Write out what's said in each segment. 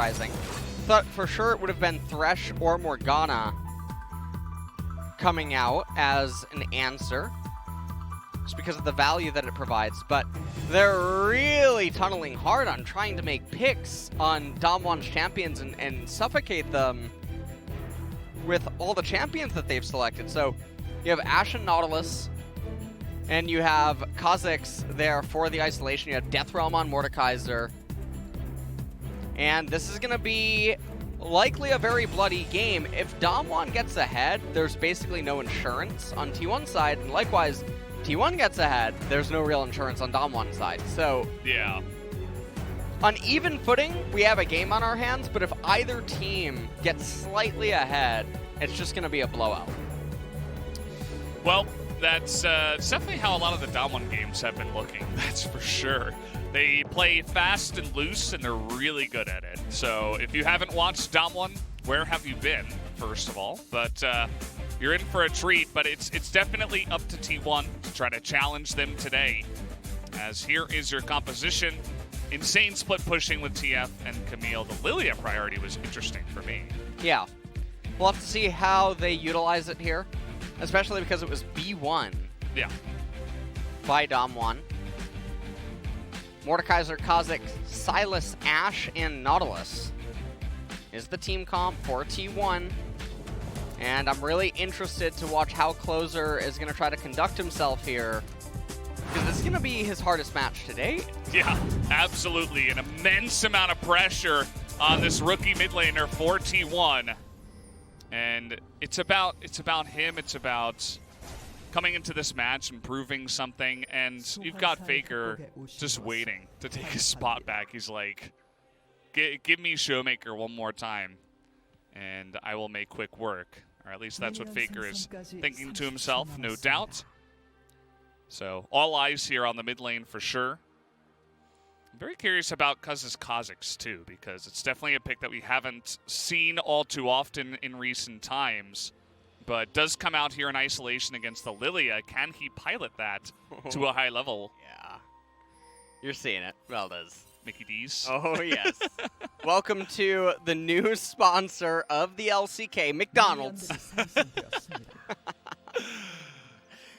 surprising. Thought for sure it would have been Thresh or Morgana coming out as an answer, just because of the value that it provides, but they're really tunneling hard on trying to make picks on DAMWON's champions and suffocate them with all the champions that they've selected. So you have Ashe and Nautilus, and you have Kha'Zix there for the isolation. You have Death Realm on Mordekaiser. And this is going to be likely a very bloody game. If DAMWON gets ahead, there's basically no insurance on T1's side, and likewise, T1 gets ahead, there's no real insurance on DAMWON's side. So, yeah. On even footing, we have a game on our hands, but if either team gets slightly ahead, it's just going to be a blowout. Well, that's definitely how a lot of the DWGD games have been looking, that's for sure. They play fast and loose, and they're really good at it. So if you haven't watched DWGD, where have you been, first of all? But you're in for a treat, but it's definitely up to T1 to try to challenge them today. As here is your composition. Insane split pushing with TF and Camille. The Lillia priority was interesting for me. Yeah. We'll have to see how they utilize it here, especially because it was B1 by DAMWON. Mordekaiser, Kha'Zix, Sylas, Ashe, and Nautilus is the team comp for T1. And I'm really interested to watch how Clozer is going to try to conduct himself here, because this is going to be his hardest match to date. Yeah, absolutely. An immense amount of pressure on this rookie mid laner for T1. And it's about him. It's about coming into this match and proving something. And you've got Faker just waiting to take his spot back. He's like, give me ShowMaker one more time, and I will make quick work. Or at least that's what Faker is thinking to himself, no doubt. So all eyes here on the mid lane for sure. I'm very curious about Cuzz's Kha'Zix too, because it's definitely a pick that we haven't seen all too often in recent times, but does come out here in isolation against the Lillia. Can he pilot that to a high level? Yeah. You're seeing it. Well, does. Mickey D's. Oh, yes. Welcome to the new sponsor of the LCK, McDonald's.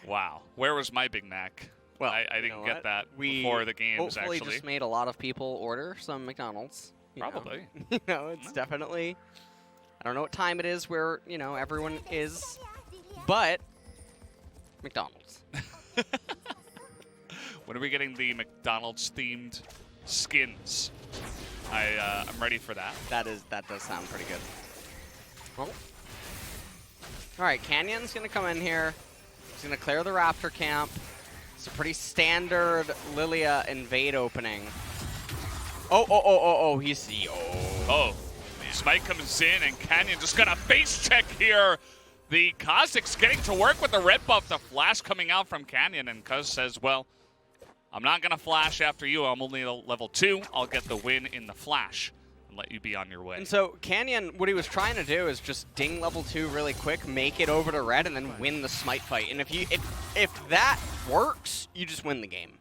Wow. Where was my Big Mac? Well, I didn't get that before the games, hopefully actually. Just made a lot of people order some McDonald's. Probably. It's definitely, I don't know what time it is where, everyone is, but McDonald's. When are we getting the McDonald's-themed skins? I'm ready for that. That does sound pretty good. Well, all right, Canyon's going to come in here. He's going to clear the Raptor camp. It's a pretty standard Lillia invade opening. Oh, he's... Oh, Smite comes in, and Canyon just got a face check here. The Kha'Zix getting to work with the red buff. The flash coming out from Canyon, and Cuzz says, well, I'm not going to flash after you. I'm only level 2. I'll get the win in the flash and let you be on your way. And so Canyon, what he was trying to do is just ding level 2 really quick, make it over to red, and then win the Smite fight. And if that works, you just win the game.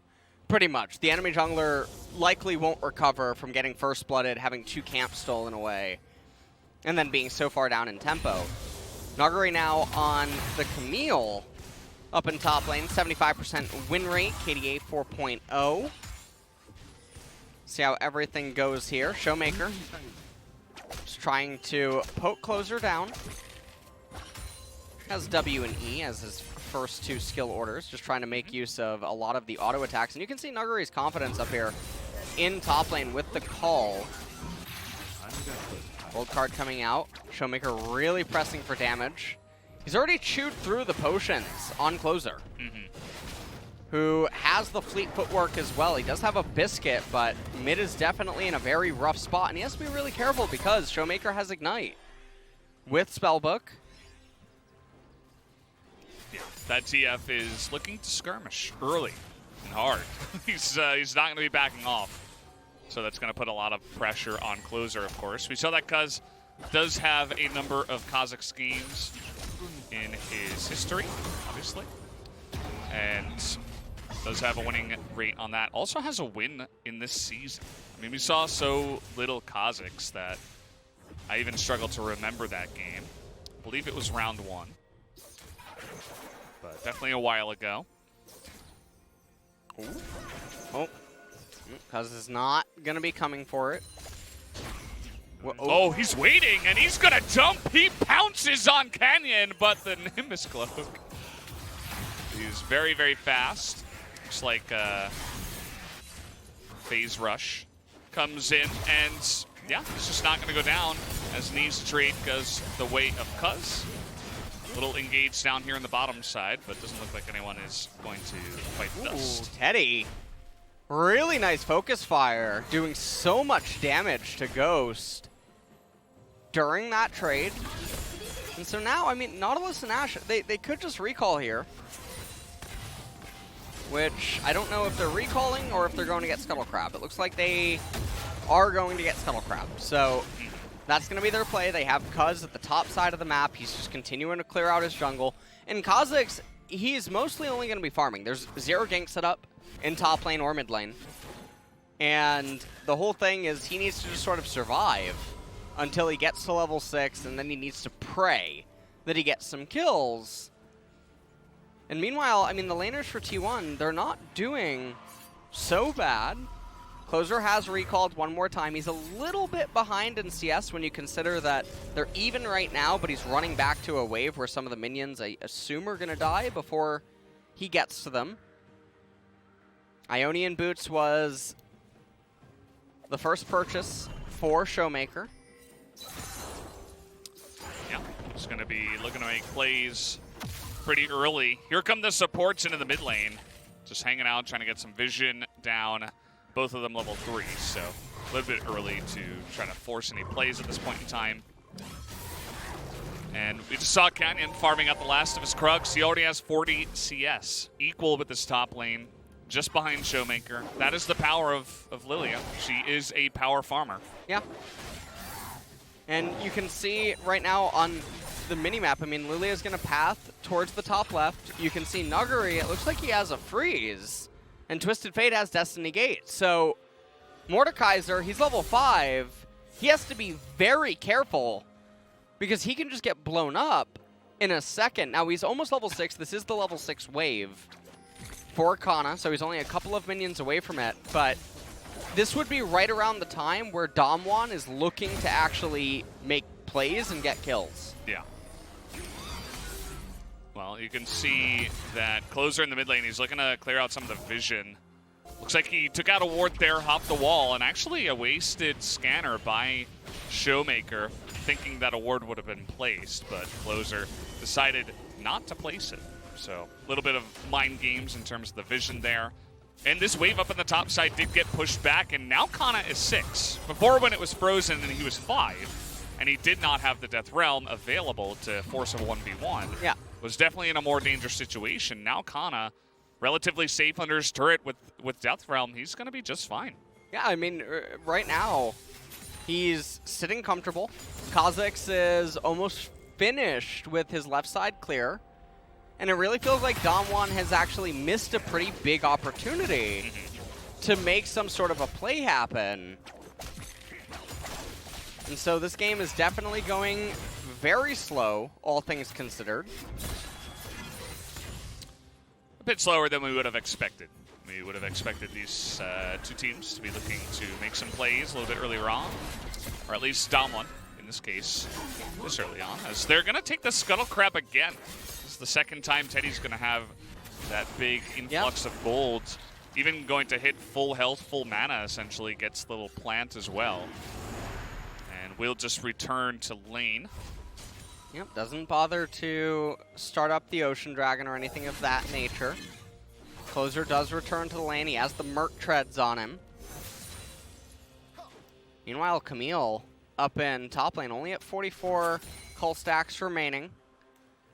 Pretty much. The enemy jungler likely won't recover from getting first blooded, having 2 camps stolen away, and then being so far down in tempo. Nuguri now on the Camille. Up in top lane, 75% win rate, KDA 4.0. See how everything goes here. ShowMaker just trying to poke Clozer down. Has W and E as his first 2 skill orders, just trying to make use of a lot of the auto attacks. And you can see Nuguri's confidence up here in top lane with the call. Gold card coming out. ShowMaker really pressing for damage. He's already chewed through the potions on Clozer, who has the fleet footwork as well. He does have a biscuit, but mid is definitely in a very rough spot, and he has to be really careful because ShowMaker has Ignite with Spellbook. Yeah, that TF is looking to skirmish early and hard. He's not going to be backing off, so that's going to put a lot of pressure on Clozer, of course. We saw that Cuzz does have a number of Kha'Zix games in his history, obviously, and does have a winning rate on that. Also has a win in this season. I mean, we saw so little Kha'Zix that I even struggle to remember that game. I believe it was round 1. But definitely a while ago. Ooh. Oh. Cuzz is not going to be coming for it. Oh, he's waiting, and he's going to jump. He pounces on Canyon, but the Nimbus Cloak. He's very, very fast. Looks like Phase Rush comes in, and yeah, he's just not going to go down as needs to trade because the weight of Cuzz. A little engaged down here on the bottom side, but doesn't look like anyone is going to fight the dust. Teddy. Really nice focus fire, doing so much damage to Ghost during that trade. And so now, I mean, Nautilus and Ashe, they could just recall here. Which, I don't know if they're recalling or if they're going to get Scuttle Crab. It looks like they are going to get Scuttle Crab. So that's going to be their play. They have Cuzz at the top side of the map. He's just continuing to clear out his jungle. And Kha'Zix, he's mostly only going to be farming. There's 0 gank set up in top lane or mid lane. And the whole thing is he needs to just sort of survive until he gets to level 6, and then he needs to pray that he gets some kills. And meanwhile, I mean, the laners for T1, they're not doing so bad. Clozer has recalled one more time. He's a little bit behind in CS when you consider that they're even right now, but he's running back to a wave where some of the minions, I assume, are going to die before he gets to them. Ionian Boots was the first purchase for ShowMaker. Yeah, he's going to be looking to make plays pretty early. Here come the supports into the mid lane. Just hanging out, trying to get some vision down. Both of them level 3, so a little bit early to try to force any plays at this point in time. And we just saw Canyon farming out the last of his Krugs. He already has 40 CS, equal with this top lane, just behind ShowMaker. That is the power of Lillia. She is a power farmer. Yeah. And you can see right now on the minimap, I mean, Lillia's going to path towards the top left. You can see Nuguri, it looks like he has a freeze. And Twisted Fate has Destiny Gate. So Mordekaiser, he's level 5. He has to be very careful because he can just get blown up in a second. Now, he's almost level 6. This is the level 6 wave for Canna, so he's only a couple of minions away from it. But this would be right around the time where DAMWON is looking to actually make plays and get kills. Yeah. Well, you can see that Clozer in the mid lane, he's looking to clear out some of the vision. Looks like he took out a ward there, hopped the wall, and actually a wasted scanner by ShowMaker, thinking that a ward would have been placed, but Clozer decided not to place it. So a little bit of mind games in terms of the vision there. And this wave up on the top side did get pushed back, and now Canna is 6. Before, when it was frozen and he was 5, and he did not have the Death Realm available to force a 1v1. Yeah. Was definitely in a more dangerous situation. Now Canna, relatively safe under his turret with Death Realm, he's going to be just fine. Yeah, I mean, right now, he's sitting comfortable. Kha'Zix is almost finished with his left side clear. And it really feels like DAMWON has actually missed a pretty big opportunity to make some sort of a play happen. And so this game is definitely going very slow, all things considered. A bit slower than we would have expected. We would have expected these two teams to be looking to make some plays a little bit earlier on. Or at least DAMWON, in this case, this early on. As they're going to take the Scuttle Crab again. This is the second time Teddy's going to have that big influx of gold. Even going to hit full health, full mana, essentially, gets the little plant as well. And we'll just return to lane. Yep, doesn't bother to start up the Ocean Dragon or anything of that nature. Clozer does return to the lane. He has the Merc Treads on him. Meanwhile, Camille up in top lane, only at 44 cull stacks remaining.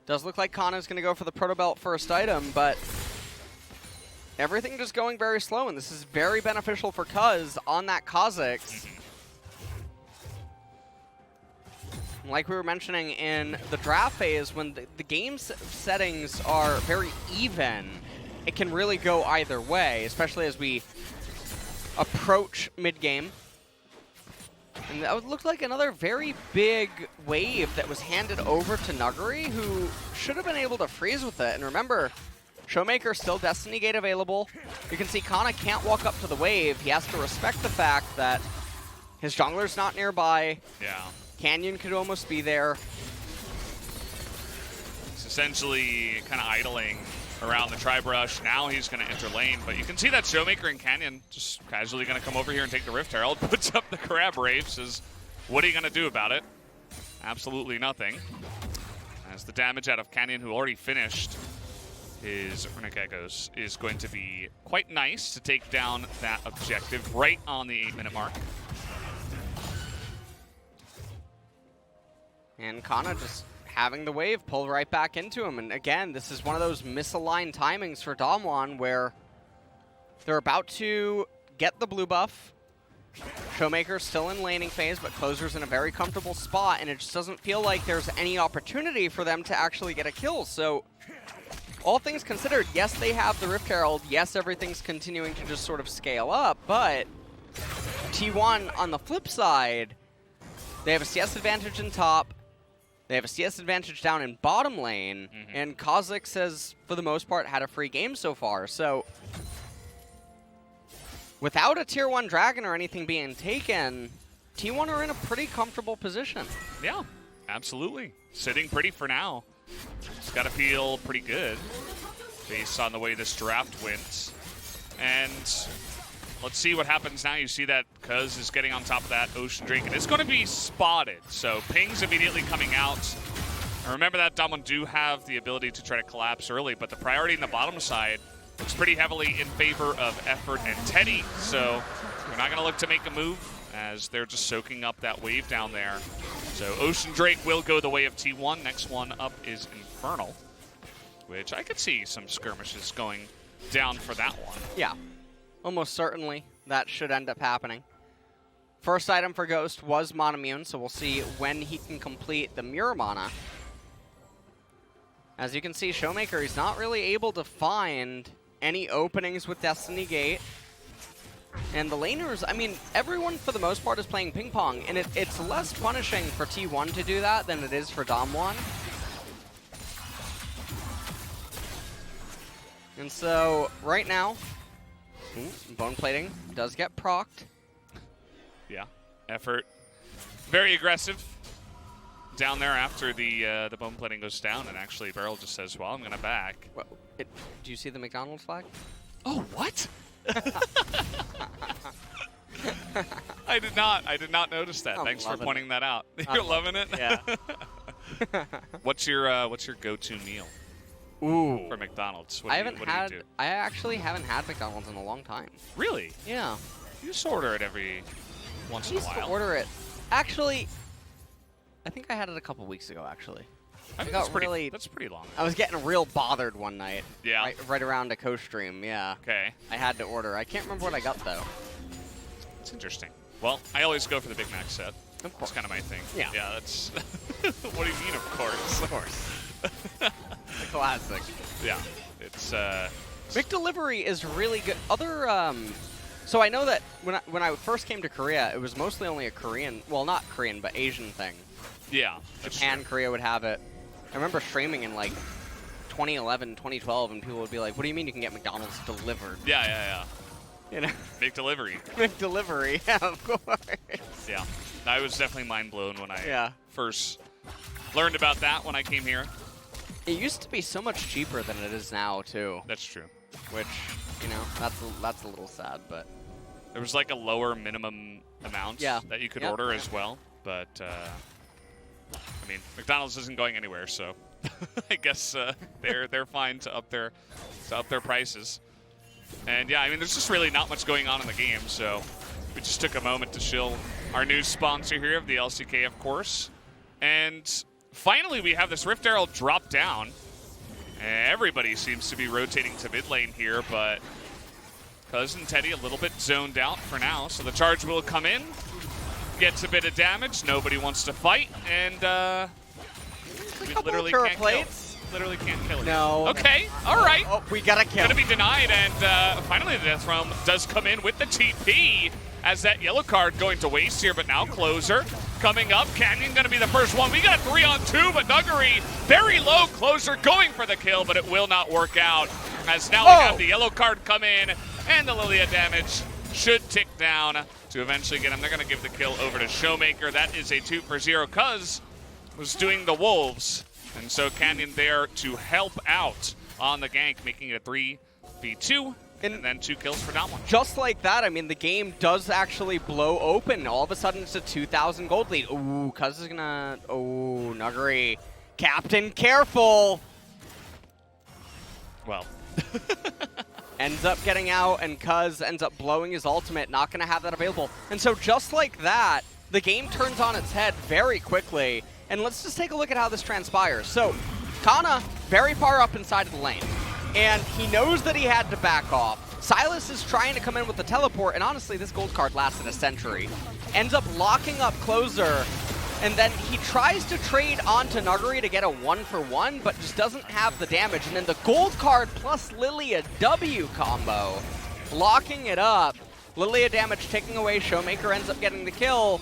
Does look like Canna's going to go for the Proto Belt first item, but everything just going very slow, and this is very beneficial for Cuzz on that Kha'Zix. Like we were mentioning in the draft phase, when the game settings are very even, it can really go either way, especially as we approach mid-game. And that looked like another very big wave that was handed over to Nuguri, who should have been able to freeze with it. And remember, ShowMaker still Destiny Gate available. You can see Canna can't walk up to the wave. He has to respect the fact that his jungler's not nearby. Yeah. Canyon could almost be there. He's essentially kind of idling around the tri-brush. Now he's going to enter lane, but you can see that ShowMaker and Canyon just casually going to come over here and take the Rift Herald, puts up the crab rave, says, what are you going to do about it? Absolutely nothing. As the damage out of Canyon, who already finished his Runic Echoes, is going to be quite nice to take down that objective right on the 8-minute mark. And Canna just having the wave pull right back into him. And again, this is one of those misaligned timings for DAMWON where they're about to get the blue buff. ShowMaker's still in laning phase, but Clozer's in a very comfortable spot, and it just doesn't feel like there's any opportunity for them to actually get a kill. So all things considered, yes, they have the Rift Herald. Yes, everything's continuing to just sort of scale up, but T1 on the flip side, they have a CS advantage in top. They have a CS advantage down in bottom lane, and Kha'Zix has, for the most part, had a free game so far. So without a tier 1 dragon or anything being taken, T1 are in a pretty comfortable position. Yeah, absolutely. Sitting pretty for now. It's got to feel pretty good based on the way this draft went. And let's see what happens now. You see that Cuzz is getting on top of that Ocean Drake, and it's going to be spotted. So pings immediately coming out. And remember that DWG do have the ability to try to collapse early, but the priority in the bottom side looks pretty heavily in favor of Effort and Teddy. So we're not going to look to make a move as they're just soaking up that wave down there. So Ocean Drake will go the way of T1. Next one up is Infernal, which I could see some skirmishes going down for that one. Yeah. Almost certainly that should end up happening. First item for Ghost was Monomune, so we'll see when he can complete the Mirror Mana. As you can see, ShowMaker is not really able to find any openings with Destiny Gate. And the laners, I mean, everyone for the most part is playing ping pong, and it's less punishing for T1 to do that than it is for DAMWON. And so, right now, bone plating does get procced. Yeah, Effort very aggressive down there after the bone plating goes down, and actually BeryL just says, well, I'm going to back. Well, do you see the McDonald's flag? Oh, what? I did not notice that. Thanks for pointing that out. You're loving it? Yeah. What's your go-to meal? Ooh. For McDonald's. I actually haven't had McDonald's in a long time. Really? Yeah. You just order it every once in a while. I used to order it. Actually, I think I had it a couple weeks ago, actually. That's pretty long. I was getting real bothered one night. Yeah. Right around a co-stream, yeah. Okay. I had to order. I can't remember what I got, though. That's interesting. Well, I always go for the Big Mac set. Of course. That's kind of my thing. Yeah. Yeah, that's... What do you mean, of course? Of course. The classic. Yeah. It's, McDelivery is really good. Other, so I know that when I first came to Korea, it was mostly only a Korean, well, not Korean, but Asian thing. Yeah. Japan, Korea would have it. I remember streaming in, like, 2011, 2012, and people would be like, what do you mean you can get McDonald's delivered? Yeah. You know? McDelivery. McDelivery, yeah, of course. Yeah. I was definitely mind blown when I first learned about that when I came here. It used to be so much cheaper than it is now, too. That's true. Which, you know, that's a little sad, but... There was like a lower minimum amount that you could order as well, but, I mean, McDonald's isn't going anywhere, so I guess they're fine to up their prices. And yeah, I mean, there's just really not much going on in the game, so we just took a moment to shill our new sponsor here of the LCK, of course. And finally, we have this Rift Herald drop down. Everybody seems to be rotating to mid lane here, but Cuzz and Teddy a little bit zoned out for now. So the charge will come in, gets a bit of damage. Nobody wants to fight, and we literally can't kill. literally can't kill it. No. Okay, all right. Oh, we got a kill. Gonna be denied, and finally the Death Realm does come in with the TP as that yellow card going to waste here, but now Clozer coming up. Canyon gonna be the first one. We got a 3-on-2, but Nuguri very low. Clozer going for the kill, but it will not work out as now we have the yellow card come in, and the Lillia damage should tick down to eventually get him. They're gonna give the kill over to ShowMaker. That is a 2-for-0. Cuzz was doing the Wolves, and so Canyon there to help out on the gank, making it a 3v2, and then 2 kills for DWGG. Just like that, I mean, the game does actually blow open. All of a sudden, it's a 2,000 gold lead. Ooh, Cuzz is gonna... Oh, Nuguri. Captain, careful! Well. Ends up getting out, and Cuzz ends up blowing his ultimate, not gonna have that available. And so just like that, the game turns on its head very quickly. And let's just take a look at how this transpires. So, Canna, very far up inside of the lane. And he knows that he had to back off. Sylas is trying to come in with the teleport, and honestly, this gold card lasted a century. Ends up locking up Clozer, and then he tries to trade onto Nuguri to get a 1-for-1, but just doesn't have the damage. And then the gold card plus Lillia W combo, blocking it up. Lillia damage taking away, ShowMaker ends up getting the kill.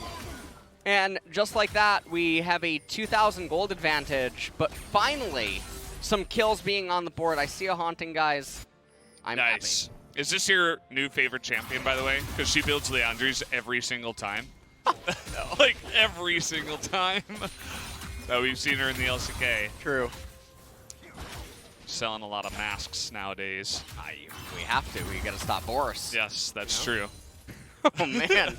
And just like that, we have a 2,000 gold advantage, but finally, some kills being on the board. I see a Haunting, guys. I'm nice. happy. Is this your new favorite champion, by the way? Because she builds Leandries every single time. Like, every single time. Oh, we've seen her in the LCK. True. Selling a lot of masks nowadays. We have to. We gotta stop Boris. Yes, that's true. Oh, man.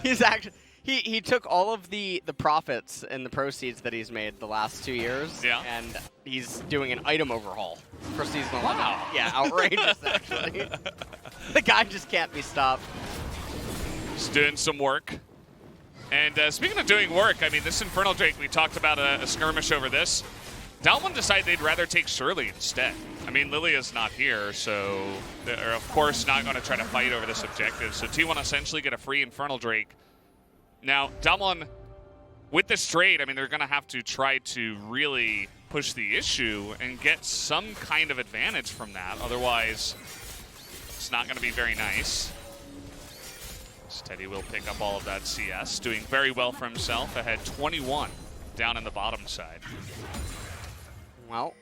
He's actually... He took all of the profits and the proceeds that he's made the last 2 years, and he's doing an item overhaul for Season 11. Wow. Yeah, outrageous, actually. The guy just can't be stopped. Just doing some work. And speaking of doing work, I mean, this Infernal Drake, we talked about a skirmish over this. DWGG decided they'd rather take Shirley instead. I mean, Lillia's not here, so they're, of course, not going to try to fight over this objective. So T1 essentially get a free Infernal Drake. Now, DWGG, with this trade, I mean, they're going to have to try to really push the issue and get some kind of advantage from that. Otherwise, it's not going to be very nice. Teddy will pick up all of that CS, doing very well for himself, ahead 21 down in the bottom side. Well,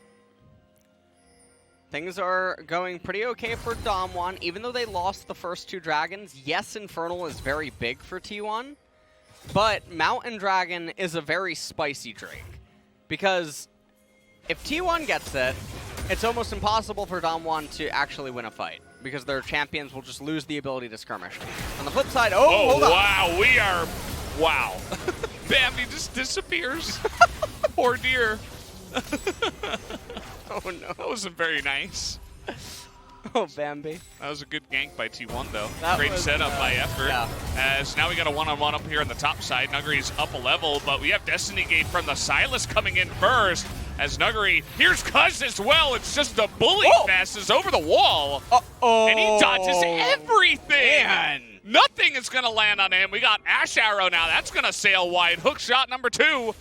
things are going pretty okay for DWGG, even though they lost the first 2 dragons. Yes, Infernal is very big for T1. But Mountain Dragon is a very spicy Drake, because if T1 gets it, it's almost impossible for DWGG to actually win a fight, because their champions will just lose the ability to skirmish. On the flip side, hold on. Wow, we are, wow. Bambi just disappears. Poor dear. Oh no. That wasn't very nice. Oh, Bambi. That was a good gank by T1, though. That Great was, setup by Effort. Yeah. As now we got a one-on-one up here on the top side. Nuguri's up a level, but we have Destiny Gate from the Sylas coming in first. As Nuguri, here's Cuzz as well. It's just a bully fest is over the wall. Uh-oh. And he dodges everything. Man. Nothing is going to land on him. We got Ashe Arrow now. That's going to sail wide. Hook shot number 2.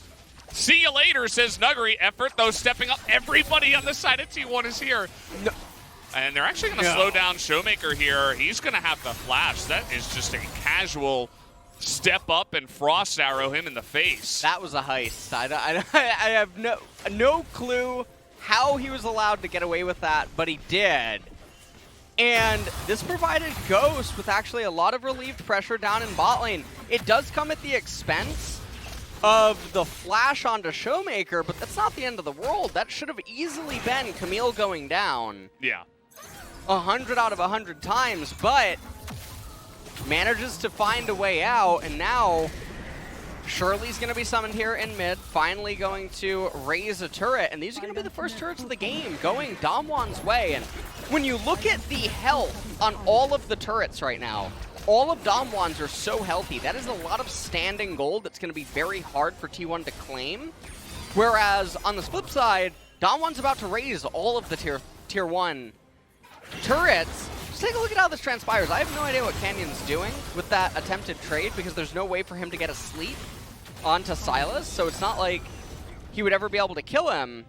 See you later, says Nuguri. Effort, though, stepping up. Everybody on the side of T1 is here. No. And they're actually going to slow down ShowMaker here. He's going to have the flash. That is just a casual step up and frost arrow him in the face. That was a heist. I have no clue how he was allowed to get away with that, but he did. And this provided Ghost with actually a lot of relieved pressure down in bot lane. It does come at the expense of the flash onto ShowMaker, but that's not the end of the world. That should have easily been Camille going down. Yeah. 100 out of 100 times, but manages to find a way out, and now Shirley's going to be summoned here in mid, finally going to raise a turret, and these are going to be the first turrets of the game going DAMWON's way. And when you look at the health on all of the turrets right now, all of DAMWON's are so healthy. That is a lot of standing gold that's going to be very hard for T1 to claim. Whereas on the flip side, DAMWON's about to raise all of the tier 1 turrets. Just take a look at how this transpires. I have no idea what Canyon's doing with that attempted trade, because there's no way for him to get a sleep onto Sylas, so it's not like he would ever be able to kill him.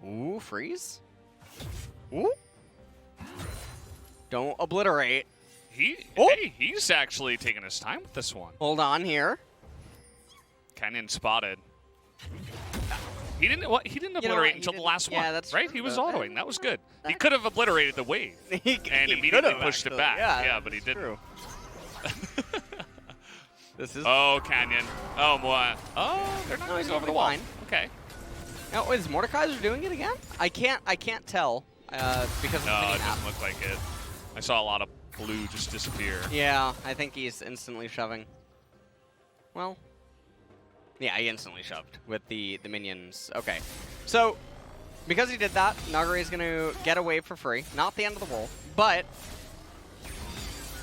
Ooh, freeze. Ooh. Don't obliterate. Hey, he's actually taking his time with this one. Hold on here. Canyon spotted. He didn't obliterate until the last one, that's right? true, He was though. autoing. That was good. He could have obliterated the wave He and immediately could've, pushed actually. it back. Yeah, but he didn't. true. This is. Oh, Canyon. Oh, boy. Oh, they're not No, he's going over the doing wall. fine. Okay. Now, is Mordekaiser doing it again? I can't tell because of the No, it mini-map. doesn't look like it. I saw a lot of blue just disappear. Yeah, I think he's instantly shoving. Well, yeah, he instantly shoved with the minions. Okay, so because he did that, Nuguri is going to get away for free. Not the end of the world, but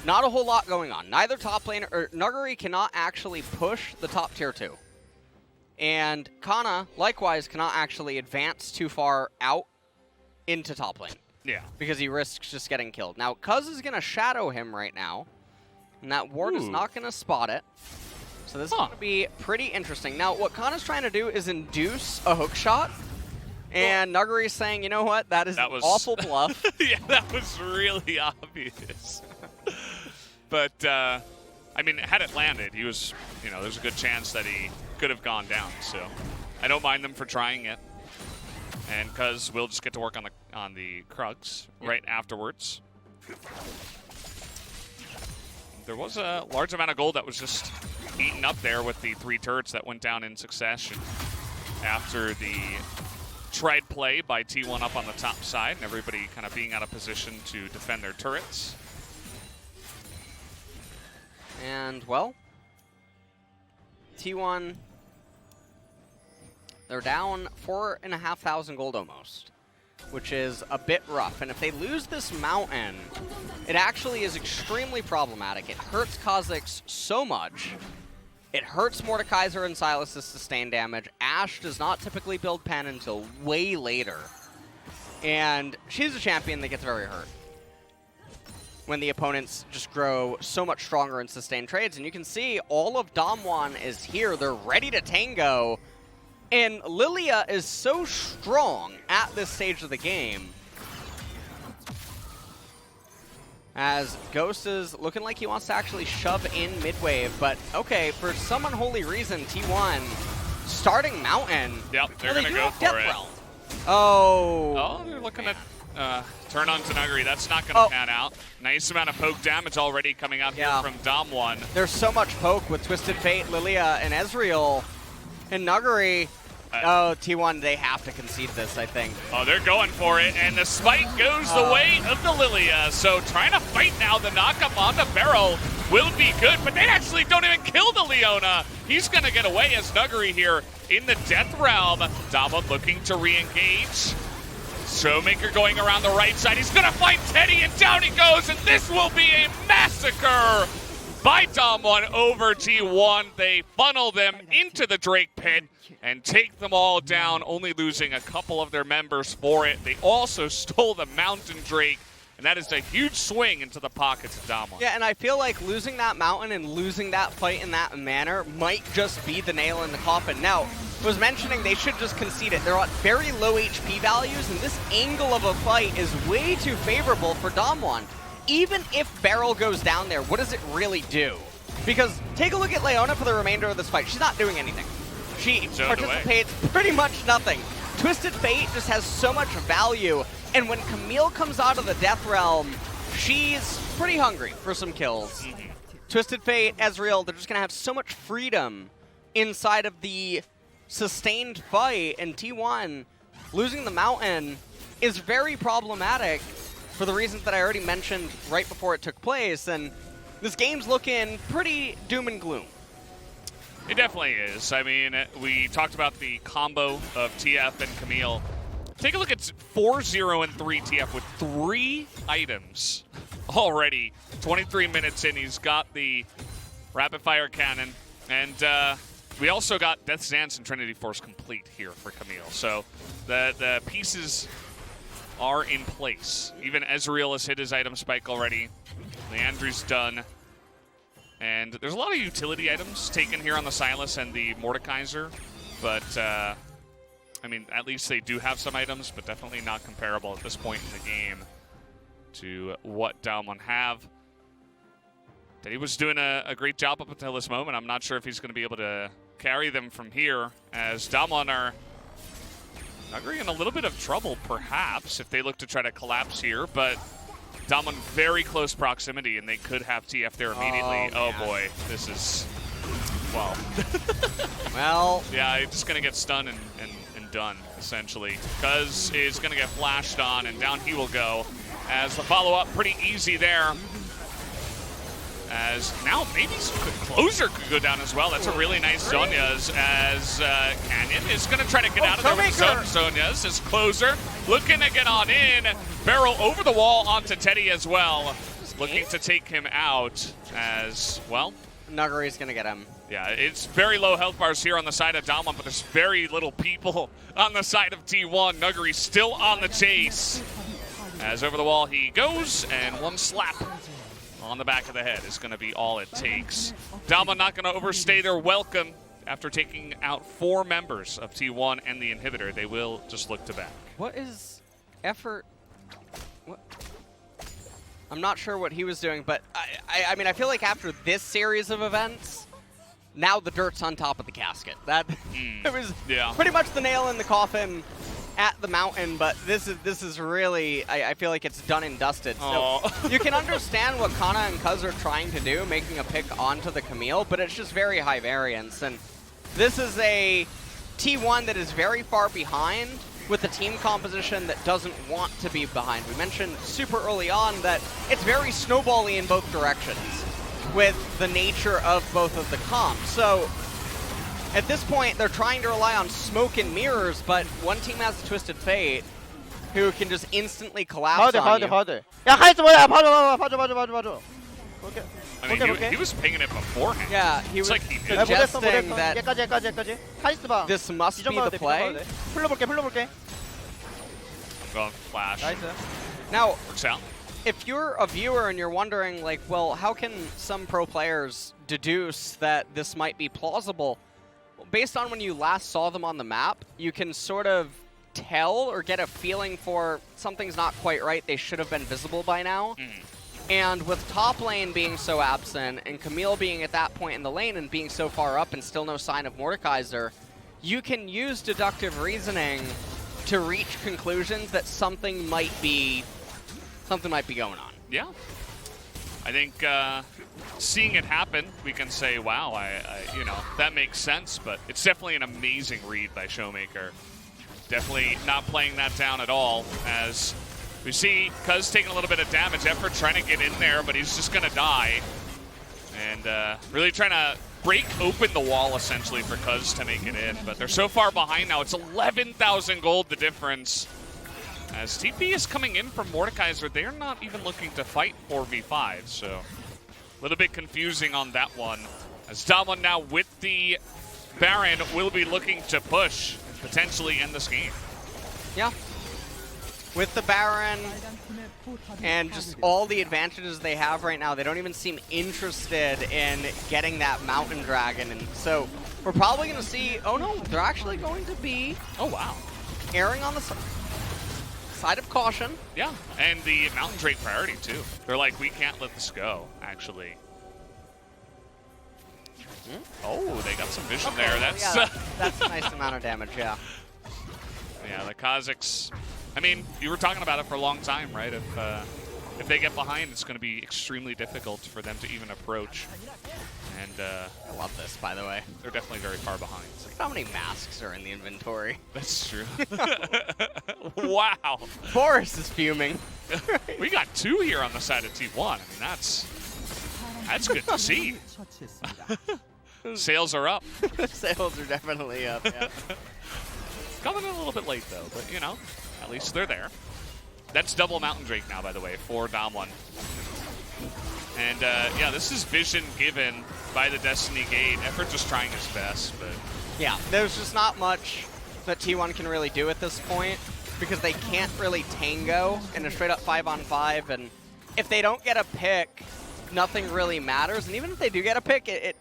not a whole lot going on. Neither top laner or Nuguri cannot actually push the top tier 2. And Canna, likewise, cannot actually advance too far out into top lane. Yeah. Because he risks just getting killed. Now, Cuzz is going to shadow him right now. And that ward is not going to spot it. So this is going to be pretty interesting. Now, what Canna's trying to do is induce a hook shot. And Nuguri's saying, you know what? That is an awful bluff. Yeah, that was really obvious. But, I mean, had it landed, he was, there's a good chance that he could have gone down. So I don't mind them for trying it. And Cuzz will just get to work on the Kha'Zix right afterwards. There was a large amount of gold that was just eaten up there with the 3 turrets that went down in succession after the tried play by T1 up on the top side and everybody kind of being out of position to defend their turrets. And, well, T1, they're down 4,500 gold almost, which is a bit rough. And if they lose this mountain, it actually is extremely problematic. It hurts Kha'Zix so much. It hurts Mordekaiser and Sylas' sustained damage. Ashe does not typically build pen until way later. And she's a champion that gets very hurt when the opponents just grow so much stronger in sustained trades. And you can see all of DAMWON is here. They're ready to tango. And Lillia is so strong at this stage of the game. As Ghost is looking like he wants to actually shove in mid-wave. But, okay, for some unholy reason, T1 starting Mountain. Yep, they're going to go for it. Oh, they're looking at turn on to Nuguri. That's not going to pan out. Nice amount of poke damage already coming out here from DAMWON. There's so much poke with Twisted Fate, Lillia, and Ezreal. And Nuguri, T1, they have to concede this, I think. Oh, they're going for it, and the spike goes the way of the Lillia. So trying to fight now, the knockup on the BeryL will be good, but they actually don't even kill the Leona. He's going to get away as Nuguri here in the Death Realm. DAMWON looking to re-engage. ShowMaker going around the right side. He's going to find Teddy, and down he goes, and this will be a massacre by DAMWON over T1. They funnel them into the Drake pit and take them all down, only losing a couple of their members for it. They also stole the Mountain Drake, and that is a huge swing into the pockets of DAMWON. Yeah, and I feel like losing that Mountain and losing that fight in that manner might just be the nail in the coffin. Now, I was mentioning they should just concede it. They're at very low HP values, and this angle of a fight is way too favorable for DAMWON. Even if BeryL goes down there, what does it really do? Because take a look at Leona for the remainder of this fight. She's not doing anything. She participates pretty much nothing. Twisted Fate just has so much value, and when Camille comes out of the Death Realm, she's pretty hungry for some kills. Twisted Fate, Ezreal, they're just going to have so much freedom inside of the sustained fight, and T1 losing the Mountain is very problematic for the reasons that I already mentioned right before it took place, and this game's looking pretty doom and gloom. It definitely is. I mean, we talked about the combo of TF and Camille. Take a look at 4-0 and 3 TF with 3 items already. 23 minutes in, he's got the rapid fire cannon, and we also got Death's Dance and Trinity Force complete here for Camille. So the pieces are in place. Even Ezreal has hit his item spike already. Leandri's done. And there's a lot of utility items taken here on the Sylas and the Mordekaiser, but I mean, at least they do have some items, but definitely not comparable at this point in the game to what DWG have. He was doing a great job up until this moment. I'm not sure if he's going to be able to carry them from here, as DWG are Nuguri in a little bit of trouble, perhaps, if they look to try to collapse here, but DWG very close proximity, and they could have TF there immediately. Oh boy, this is, well. Well. Yeah, he's just going to get stunned and done, essentially. Cuzz is going to get flashed on, and down he will go, as the follow-up pretty easy there. As now maybe Clozer could go down as well. That's a really nice Zhonya's, as Canyon is going to try to get out of there with Zhonya's. As Clozer looking to get on in. BeryL over the wall onto Teddy as well. Looking to take him out as, well. Nuguri's going to get him. Yeah, it's very low health bars here on the side of DWG, but there's very little people on the side of D1. Nuguri still on the chase. As over the wall he goes, and one slap on the back of the head is going to be all it takes. DWG not going to overstay their welcome after taking out 4 members of T1 and the inhibitor. They will just look to back. What is effort? What? I'm not sure what he was doing, but I mean, I feel like after this series of events, now the dirt's on top of the casket. That it was pretty much the nail in the coffin at the mountain, but this is really, I feel like it's done and dusted. So you can understand what Canna and Cuzz are trying to do, making a pick onto the Camille, but it's just very high variance. And this is a T1 that is very far behind with a team composition that doesn't want to be behind. We mentioned super early on that it's very snowbally in both directions with the nature of both of the comps. So at this point, they're trying to rely on smoke and mirrors, but one team has a Twisted Fate who can just instantly collapse on you. 야, 카이스 뭐야? 봐줘. 오케이. I mean, he was pinging it beforehand. Yeah, he was like he knew. suggesting that 여기까지. 카이스 봐. this must be the play. 풀러볼게. I'm going flash. 나이스. Now, Works out. if you're a viewer and you're wondering, like, well, how can some pro players deduce that this might be plausible? Well, based on when you last saw them on the map, you can sort of tell or get a feeling for something's not quite right. They should have been visible by now. And with top lane being so absent and Camille being at that point in the lane and being so far up and still no sign of Mordekaiser, you can use deductive reasoning to reach conclusions that something might be going on. Yeah. I think seeing it happen, we can say, wow, you know, that makes sense, but it's definitely an amazing read by ShowMaker. Definitely not playing that down at all, as we see Cuzz taking a little bit of damage. Effort trying to get in there, but he's just going to die. And really trying to break open the wall, essentially, for Cuzz to make it in. But they're so far behind now. It's 11,000 gold, the difference. As TP is coming in from Mordekaiser, they're not even looking to fight 4v5. So a little bit confusing on that one. As DWG now with the Baron will be looking to push and potentially end this game. Yeah. With the Baron and just all the advantages they have right now, they don't even seem interested in getting that Mountain Dragon. And so we're probably going to see, oh no, they're actually going to be, oh wow, erring on the side of caution. Yeah, and the Mountain Drake priority too. They're like, we can't let this go, actually. Oh, they got some vision there. That's yeah, that's a nice amount of damage, yeah. Yeah, the Kha'Zix. I mean, you were talking about it for a long time, right? If they get behind, it's going to be extremely difficult for them to even approach. And I love this, by the way. They're definitely very far behind. Look at how many masks are in the inventory. That's true. Wow. Boris is fuming. We got 2 here on the side of T1. I mean, that's good to see. Sales are up. Sales are definitely up, yeah. Coming in a little bit late, though, but, you know, at least they're there. That's double Mountain Drake now, by the way, for DWG. And, yeah, this is vision given by the Destiny Gate. Effort just trying his best, but... Yeah, there's just not much that T1 can really do at this point because they can't really tango in a straight-up 5-on-5, and if they don't get a pick, nothing really matters. And even if they do get a pick,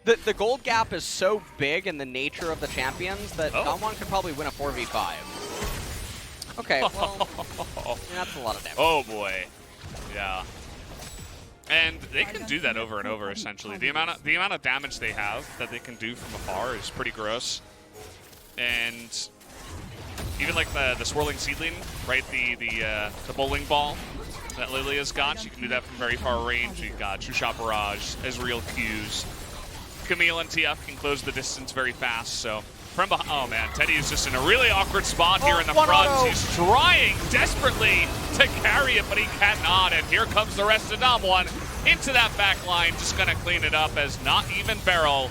The gold gap is so big in the nature of the champions that DWG could probably win a 4v5. Okay, well, that's a lot of damage. Oh boy, yeah. And they can do that over and over, essentially. The amount of damage they have that they can do from afar is pretty gross. And even like the swirling seedling, right? The bowling ball that Lillia's got, she can do that from very far range. You got True Shot Barrage, Ezreal Qs. Camille and TF can close the distance very fast, so from behind, oh man, Teddy is just in a really awkward spot here in the front. He's trying desperately to carry it, but he cannot, and here comes the rest of DWG into that back line, just gonna clean it up as not even BeryL.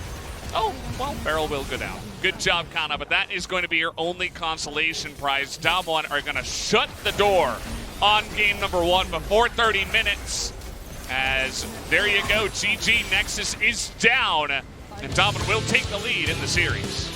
Oh, well, BeryL will go down. Good job, Canna, but that is going to be your only consolation prize. DWG are gonna shut the door on game number 1 before 30 minutes. As there you go, GG Nexus is down, and DWG will take the lead in the series.